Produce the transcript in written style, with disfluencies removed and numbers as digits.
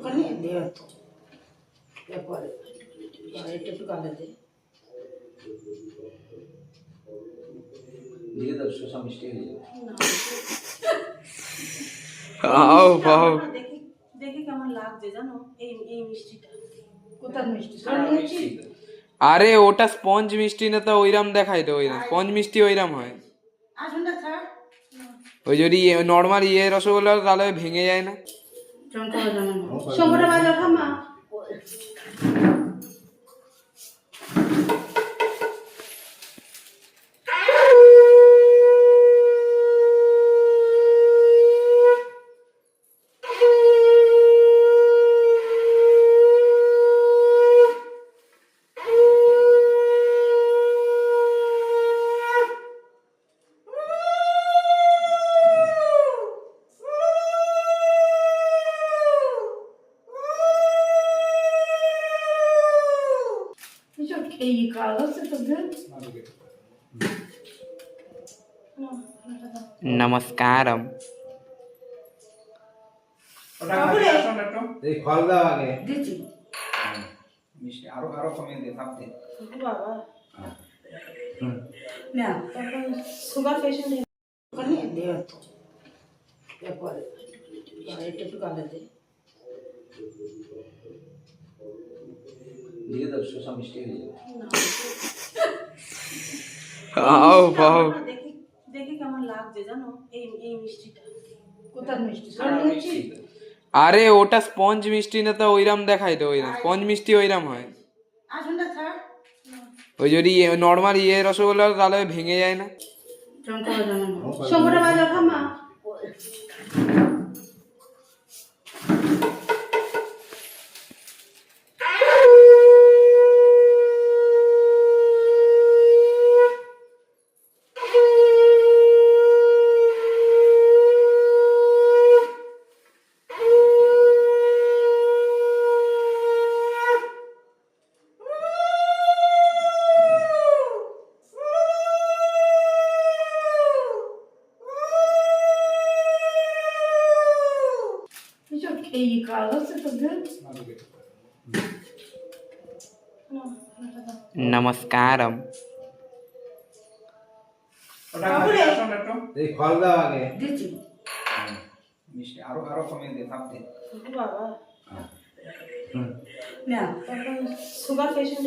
ওখানে দেওয়া তো এরপরে এটা একটু গালে দে দিয়ে দাও শসা মিষ্টি হয়ে যাবে। দেখি দেখি কেমন লাগছে জানো এই এই মিষ্টিটা কোথার মিষ্টি মিষ্টি আরে ওটা স্পঞ্জ মিষ্টি না তো ওইরাম দেখাই তো ওইরাম স্পঞ্জ মিষ্টি ওইরাম হয়। আসুন না স্যার ওই যদি নর্মাল রসগোল্লা তাহলে ভেঙে যায় না। শঙ্করটা বাজার খামা এই কাগজ তো দেন নমস্কারম। এই ফল দাও আগে দিচ্ছি মিষ্টি আরো আরো কমিয়ে দে ভাবতে। বাবা না তখন সুগার পেশেন্ট ওখানে দেওয়া তো এরপরে এটা একটু গালে দে দিয়ে দাও শসা মিষ্টি হয়ে যাবে। দেখি দেখি কেমন লাগছে জানো এই এই মিষ্টিটা কোথার মিষ্টি মিষ্টি আরে ওটা স্পঞ্জ মিষ্টি না তো ওইরাম দেখাই তো ওইরাম স্পঞ্জ মিষ্টি ওইরাম হয়। আসুন না স্যার ওই যদি নর্মাল রসগোল্লা তাহলে ভেঙে যায় না। শঙ্করটা বাজার খামা এই কাগজ তো দেন নমস্কারম। এই ফল দাও আগে দিচ্ছি মিষ্টি আরো আরো কমিয়ে দে ভাবতে। বাবা না তখন সুগার পেশেন্ট